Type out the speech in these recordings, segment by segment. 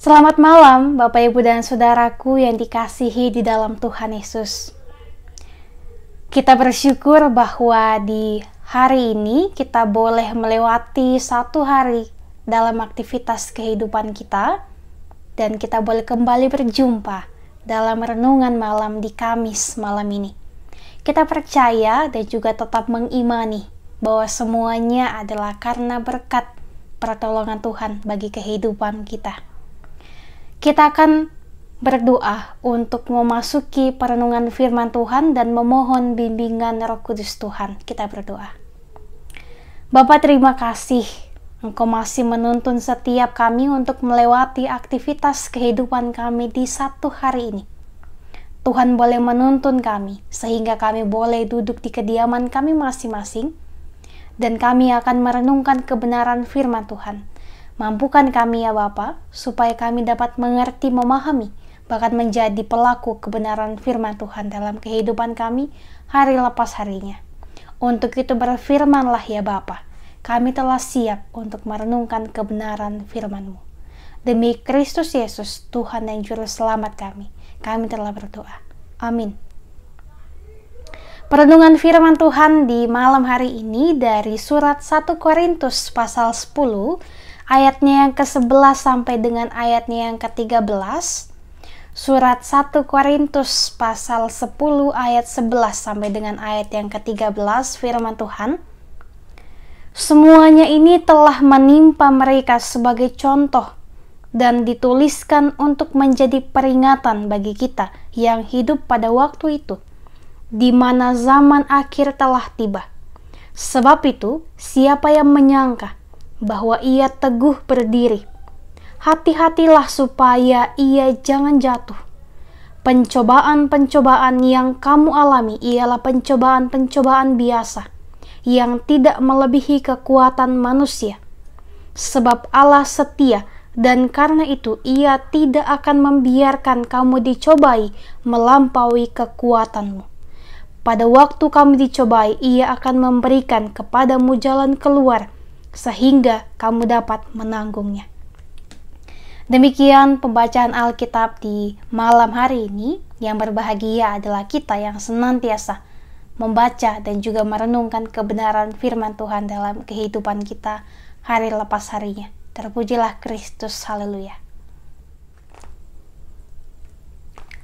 Selamat malam Bapak Ibu dan Saudaraku yang dikasihi di dalam Tuhan Yesus. Kita bersyukur bahwa di hari ini kita boleh melewati satu hari dalam aktivitas kehidupan kita, dan kita boleh kembali berjumpa dalam renungan malam di Kamis malam ini. Kita percaya dan juga tetap mengimani bahwa semuanya adalah karena berkat pertolongan Tuhan bagi kehidupan kita. Kita akan berdoa untuk memasuki perenungan firman Tuhan dan memohon bimbingan Roh Kudus Tuhan. Kita berdoa. Bapa, terima kasih Engkau masih menuntun setiap kami untuk melewati aktivitas kehidupan kami di satu hari ini. Tuhan boleh menuntun kami sehingga kami boleh duduk di kediaman kami masing-masing, dan kami akan merenungkan kebenaran firman Tuhan. Mampukan kami ya Bapa, supaya kami dapat mengerti, memahami, bahkan menjadi pelaku kebenaran firman Tuhan dalam kehidupan kami hari lepas harinya. Untuk itu berfirmanlah ya Bapa, kami telah siap untuk merenungkan kebenaran firman-Mu. Demi Kristus Yesus, Tuhan dan Juru Selamat kami telah berdoa. Amin. Perenungan firman Tuhan di malam hari ini dari surat 1 Korintus pasal 10, ayatnya yang ke-11 sampai dengan ayatnya yang ke-13. Surat 1 Korintus pasal 10 ayat 11 sampai dengan ayat yang ke-13, firman Tuhan. Semuanya ini telah menimpa mereka sebagai contoh dan dituliskan untuk menjadi peringatan bagi kita yang hidup pada waktu itu, di mana zaman akhir telah tiba. Sebab itu, siapa yang menyangka bahwa ia teguh berdiri, hati-hatilah supaya ia jangan jatuh. Pencobaan-pencobaan yang kamu alami ialah pencobaan-pencobaan biasa, yang tidak melebihi kekuatan manusia. Sebab Allah setia, dan karena itu ia tidak akan membiarkan kamu dicobai melampaui kekuatanmu. Pada waktu kamu dicobai, ia akan memberikan kepadamu jalan keluar, sehingga kamu dapat menanggungnya. Demikian pembacaan Alkitab di malam hari ini. Yang berbahagia adalah kita yang senantiasa membaca dan juga merenungkan kebenaran firman Tuhan dalam kehidupan kita hari lepas harinya. Terpujilah Kristus, haleluya.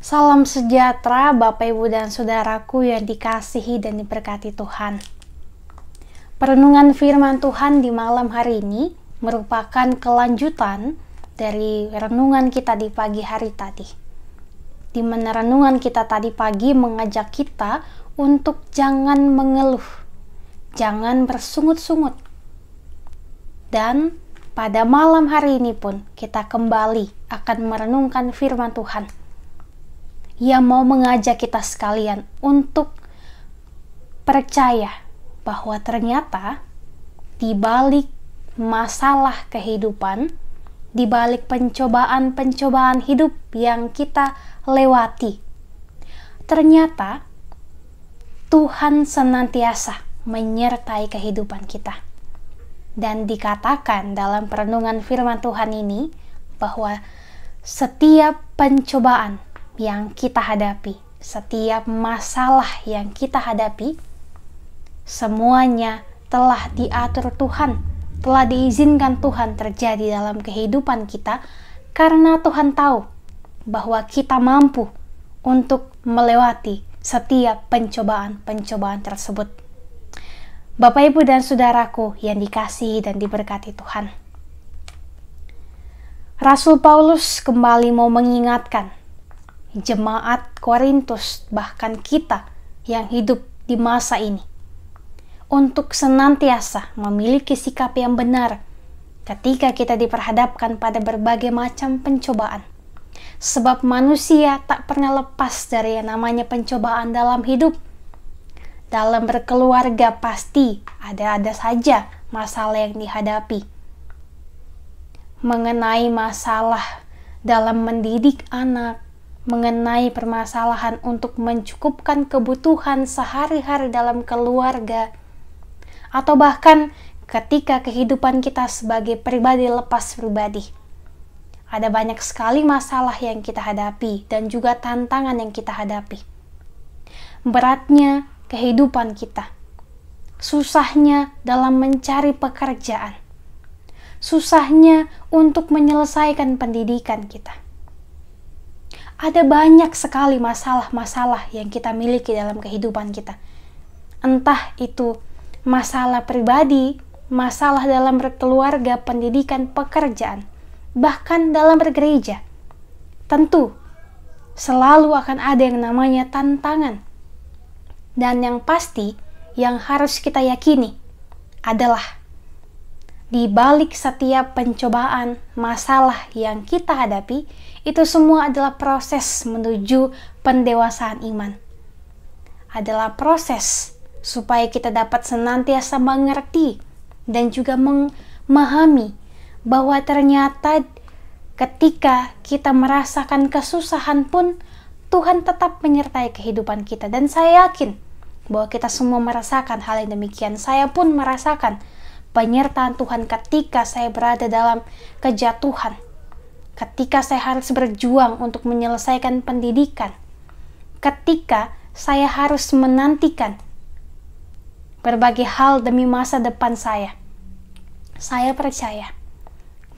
Salam sejahtera Bapak Ibu dan Saudaraku yang dikasihi dan diberkati Tuhan. Perenungan firman Tuhan di malam hari ini merupakan kelanjutan dari renungan kita di pagi hari tadi. Di mana renungan kita tadi pagi mengajak kita untuk jangan mengeluh, jangan bersungut-sungut. Dan pada malam hari ini pun kita kembali akan merenungkan firman Tuhan yang mau mengajak kita sekalian untuk percaya bahwa ternyata di balik masalah kehidupan, di balik pencobaan-pencobaan hidup yang kita lewati, ternyata Tuhan senantiasa menyertai kehidupan kita. Dan dikatakan dalam perenungan firman Tuhan ini bahwa setiap pencobaan yang kita hadapi, setiap masalah yang kita hadapi, semuanya telah diatur Tuhan, telah diizinkan Tuhan terjadi dalam kehidupan kita, karena Tuhan tahu bahwa kita mampu untuk melewati setiap pencobaan-pencobaan tersebut. Bapak, Ibu, dan Saudaraku yang dikasihi dan diberkati Tuhan. Rasul Paulus kembali mau mengingatkan jemaat Korintus, bahkan kita yang hidup di masa ini, untuk senantiasa memiliki sikap yang benar ketika kita diperhadapkan pada berbagai macam pencobaan. Sebab manusia tak pernah lepas dari yang namanya pencobaan dalam hidup. Dalam berkeluarga pasti ada saja masalah yang dihadapi. Mengenai masalah dalam mendidik anak, mengenai permasalahan untuk mencukupkan kebutuhan sehari-hari dalam keluarga, atau bahkan ketika kehidupan kita sebagai pribadi lepas pribadi, Ada banyak sekali masalah yang kita hadapi dan juga tantangan yang kita hadapi. Beratnya kehidupan kita, susahnya dalam mencari pekerjaan, susahnya untuk menyelesaikan pendidikan kita. Ada banyak sekali masalah-masalah yang kita miliki dalam kehidupan kita. Entah itu masalah pribadi, masalah dalam berkeluarga, pendidikan, pekerjaan, bahkan dalam bergereja. Tentu selalu akan ada yang namanya tantangan. Dan yang pasti yang harus kita yakini adalah di balik setiap pencobaan, masalah yang kita hadapi, itu semua adalah proses menuju pendewasaan iman. Adalah proses supaya kita dapat senantiasa mengerti dan juga memahami bahwa ternyata ketika kita merasakan kesusahan pun Tuhan tetap menyertai kehidupan kita. Dan saya yakin bahwa kita semua merasakan hal yang demikian. Saya pun merasakan penyertaan Tuhan ketika saya berada dalam kejatuhan, ketika saya harus berjuang untuk menyelesaikan pendidikan, ketika saya harus menantikan berbagai hal demi masa depan saya. Saya percaya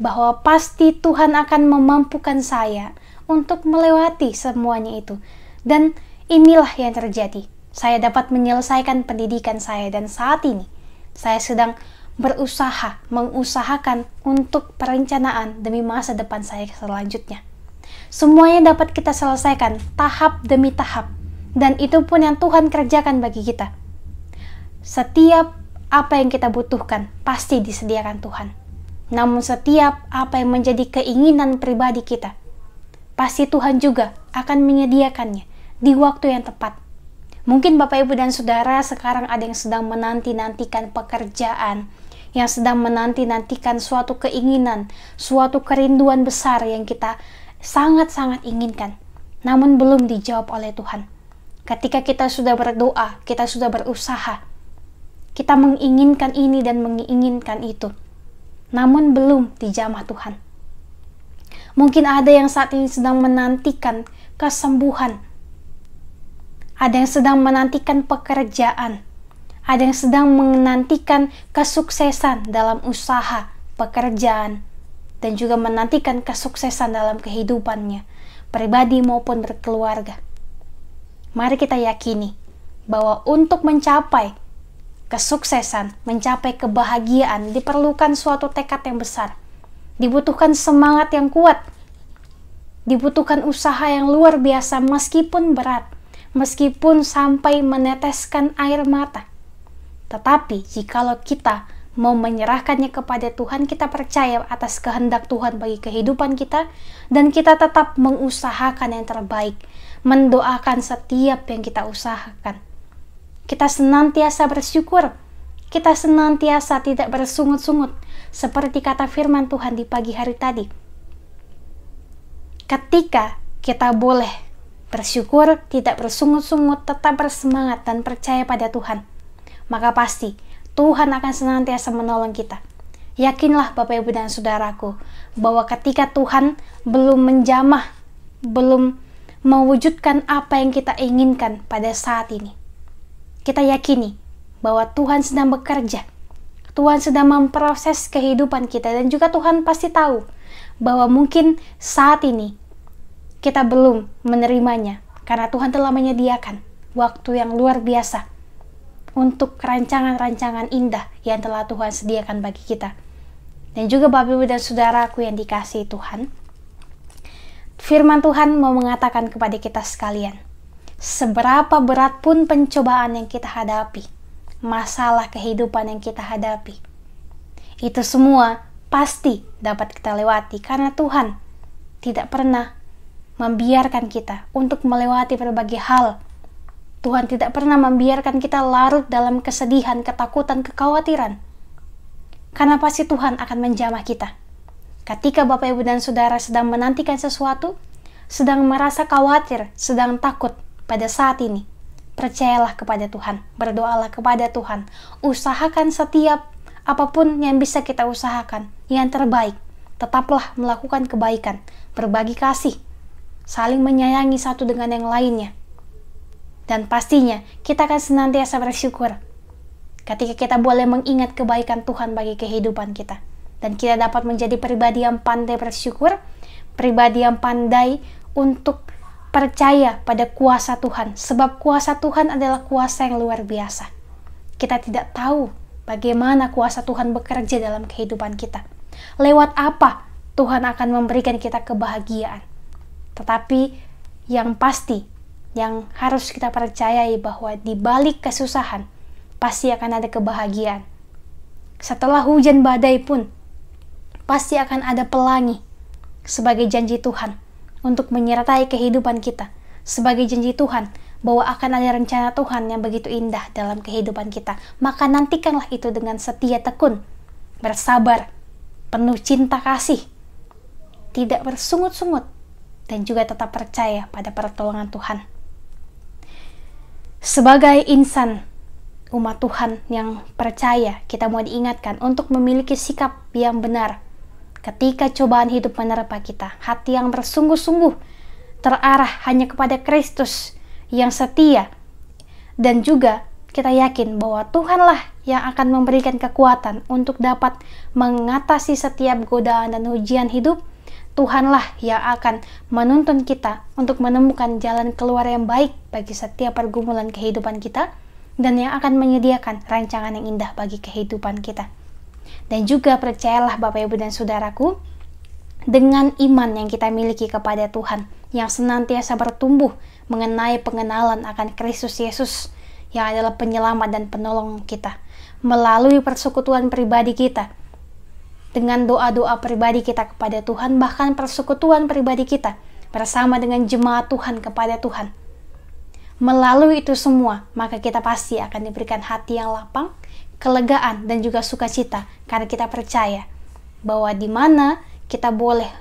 bahwa pasti Tuhan akan memampukan saya untuk melewati semuanya itu. Dan inilah yang terjadi. Saya dapat menyelesaikan pendidikan saya, dan saat ini saya sedang mengusahakan untuk perencanaan demi masa depan saya selanjutnya. Semuanya dapat kita selesaikan tahap demi tahap, dan itu pun yang Tuhan kerjakan bagi kita. Setiap apa yang kita butuhkan pasti disediakan Tuhan. Namun setiap apa yang menjadi keinginan pribadi kita, pasti Tuhan juga akan menyediakannya di waktu yang tepat. Mungkin Bapak, Ibu, dan Saudara sekarang ada yang sedang menanti-nantikan pekerjaan, yang sedang menanti-nantikan suatu keinginan, suatu kerinduan besar yang kita sangat-sangat inginkan, namun belum dijawab oleh Tuhan. Ketika kita sudah berdoa, kita sudah berusaha, kita menginginkan ini dan menginginkan itu, namun belum dijamah Tuhan. Mungkin ada yang saat ini sedang menantikan kesembuhan, ada yang sedang menantikan pekerjaan, ada yang sedang menantikan kesuksesan dalam usaha, pekerjaan, dan juga menantikan kesuksesan dalam kehidupannya, pribadi maupun berkeluarga. Mari kita yakini bahwa untuk mencapai kesuksesan, mencapai kebahagiaan, diperlukan suatu tekad yang besar. Dibutuhkan semangat yang kuat. Dibutuhkan usaha yang luar biasa meskipun berat, meskipun sampai meneteskan air mata. Tetapi jikalau kita mau menyerahkannya kepada Tuhan, kita percaya atas kehendak Tuhan bagi kehidupan kita, dan kita tetap mengusahakan yang terbaik, mendoakan setiap yang kita usahakan. Kita senantiasa bersyukur, kita senantiasa tidak bersungut-sungut, seperti kata firman Tuhan di pagi hari tadi. Ketika kita boleh bersyukur, tidak bersungut-sungut, tetap bersemangat dan percaya pada Tuhan, maka pasti Tuhan akan senantiasa menolong kita. Yakinlah Bapak, Ibu, dan Saudaraku, bahwa ketika Tuhan belum menjamah, belum mewujudkan apa yang kita inginkan pada saat ini, kita yakini bahwa Tuhan sedang bekerja. Tuhan sedang memproses kehidupan kita, dan juga Tuhan pasti tahu bahwa mungkin saat ini kita belum menerimanya, karena Tuhan telah menyediakan waktu yang luar biasa untuk rancangan-rancangan indah yang telah Tuhan sediakan bagi kita. Dan juga Bapak, Ibu, dan Saudaraku yang dikasihi Tuhan, firman Tuhan mau mengatakan kepada kita sekalian, seberapa berat pun pencobaan yang kita hadapi, masalah kehidupan yang kita hadapi, itu semua pasti dapat kita lewati, karena Tuhan tidak pernah membiarkan kita untuk melewati berbagai hal. Tuhan tidak pernah membiarkan kita larut dalam kesedihan, ketakutan, kekhawatiran, karena pasti Tuhan akan menjamah kita. Ketika Bapak, Ibu, dan Saudara sedang menantikan sesuatu, sedang merasa khawatir, sedang takut pada saat ini, percayalah kepada Tuhan, berdoalah kepada Tuhan, usahakan setiap apapun yang bisa kita usahakan yang terbaik, tetaplah melakukan kebaikan, berbagi kasih, saling menyayangi satu dengan yang lainnya. Dan pastinya kita akan senantiasa bersyukur ketika kita boleh mengingat kebaikan Tuhan bagi kehidupan kita. Dan kita dapat menjadi pribadi yang pandai bersyukur, pribadi yang pandai untuk percaya pada kuasa Tuhan. Sebab kuasa Tuhan adalah kuasa yang luar biasa. Kita tidak tahu bagaimana kuasa Tuhan bekerja dalam kehidupan kita. Lewat apa Tuhan akan memberikan kita kebahagiaan. Tetapi yang pasti, yang harus kita percayai bahwa di balik kesusahan, pasti akan ada kebahagiaan. Setelah hujan badai pun, pasti akan ada pelangi sebagai janji Tuhan untuk menyertai kehidupan kita. Sebagai janji Tuhan bahwa akan ada rencana Tuhan yang begitu indah dalam kehidupan kita. Maka nantikanlah itu dengan setia tekun, bersabar, penuh cinta kasih, tidak bersungut-sungut, dan juga tetap percaya pada pertolongan Tuhan. Sebagai insan umat Tuhan yang percaya, kita mau diingatkan untuk memiliki sikap yang benar ketika cobaan hidup menerpa kita. Hati yang bersungguh-sungguh terarah hanya kepada Kristus yang setia, dan juga kita yakin bahwa Tuhanlah yang akan memberikan kekuatan untuk dapat mengatasi setiap godaan dan ujian hidup. Tuhanlah yang akan menuntun kita untuk menemukan jalan keluar yang baik bagi setiap pergumulan kehidupan kita, dan yang akan menyediakan rancangan yang indah bagi kehidupan kita. Dan juga percayalah Bapak Ibu dan Saudaraku, dengan iman yang kita miliki kepada Tuhan, yang senantiasa bertumbuh mengenai pengenalan akan Kristus Yesus yang adalah penyelamat dan penolong kita, melalui persekutuan pribadi kita, dengan doa-doa pribadi kita kepada Tuhan, bahkan persekutuan pribadi kita bersama dengan jemaat Tuhan kepada Tuhan. Melalui itu semua, maka kita pasti akan diberikan hati yang lapang, kelegaan, dan juga sukacita, karena kita percaya bahwa di mana kita boleh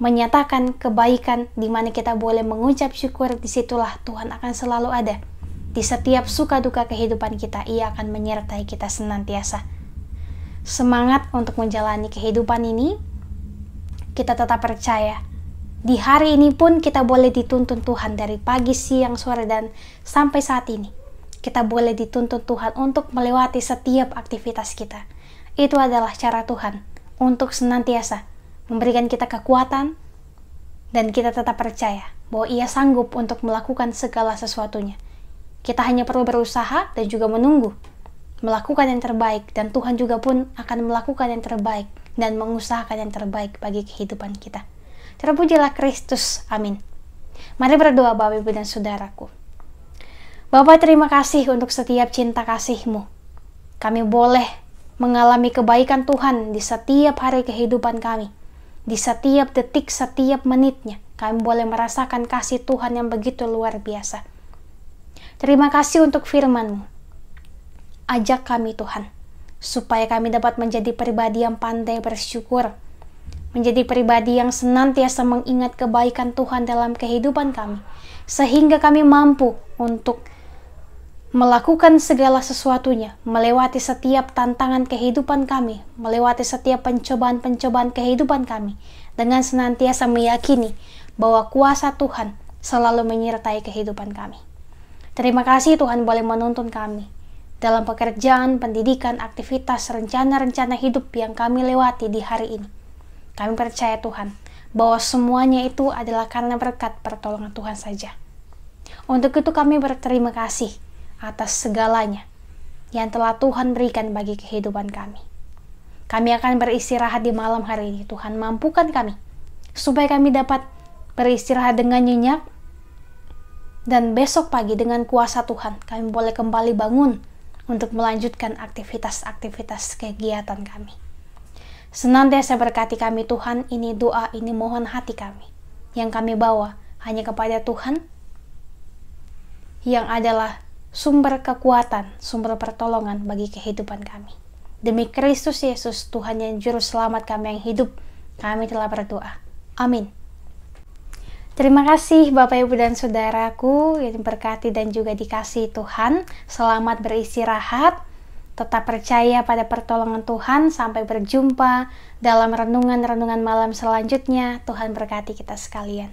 menyatakan kebaikan, di mana kita boleh mengucap syukur, disitulah Tuhan akan selalu ada. Di setiap suka duka kehidupan kita, Ia akan menyertai kita senantiasa. Semangat untuk menjalani kehidupan ini, kita tetap percaya. Di hari ini pun kita boleh dituntun Tuhan dari pagi, siang, sore, dan sampai saat ini. Kita boleh dituntun Tuhan untuk melewati setiap aktivitas kita. Itu adalah cara Tuhan untuk senantiasa memberikan kita kekuatan, dan kita tetap percaya bahwa Ia sanggup untuk melakukan segala sesuatunya. Kita hanya perlu berusaha dan juga menunggu, melakukan yang terbaik, dan Tuhan juga pun akan melakukan yang terbaik dan mengusahakan yang terbaik bagi kehidupan kita. Terpujilah Kristus, amin. Mari berdoa Bapak Ibu dan Saudaraku. Bapa, terima kasih untuk setiap cinta kasih-Mu. Kami boleh mengalami kebaikan Tuhan di setiap hari kehidupan kami. Di setiap detik, setiap menitnya, kami boleh merasakan kasih Tuhan yang begitu luar biasa. Terima kasih untuk firman-Mu. Ajak kami Tuhan, supaya kami dapat menjadi pribadi yang pandai bersyukur, menjadi pribadi yang senantiasa mengingat kebaikan Tuhan dalam kehidupan kami, sehingga kami mampu untuk melakukan segala sesuatunya, melewati setiap tantangan kehidupan kami, melewati setiap pencobaan-pencobaan kehidupan kami, dengan senantiasa meyakini bahwa kuasa Tuhan selalu menyertai kehidupan kami. Terima kasih Tuhan boleh menuntun kami dalam pekerjaan, pendidikan, aktivitas, rencana-rencana hidup yang kami lewati di hari ini. Kami percaya Tuhan, bahwa semuanya itu adalah karena berkat pertolongan Tuhan saja. Untuk itu kami berterima kasih atas segalanya yang telah Tuhan berikan bagi kehidupan kami. Kami akan beristirahat di malam hari ini. Tuhan mampukan kami, supaya kami dapat beristirahat dengan nyenyak, dan besok pagi dengan kuasa Tuhan, kami boleh kembali bangun untuk melanjutkan aktivitas-aktivitas kegiatan kami. Senantiasa berkati kami Tuhan, ini doa, ini mohon hati kami, yang kami bawa hanya kepada Tuhan, yang adalah sumber kekuatan, sumber pertolongan bagi kehidupan kami. Demi Kristus Yesus, Tuhan yang Juru Selamat kami yang hidup, kami telah berdoa. Amin. Terima kasih Bapak Ibu dan Saudaraku yang diberkati dan juga dikasihi Tuhan. Selamat beristirahat. Tetap percaya pada pertolongan Tuhan. Sampai berjumpa dalam renungan-renungan malam selanjutnya. Tuhan berkati kita sekalian.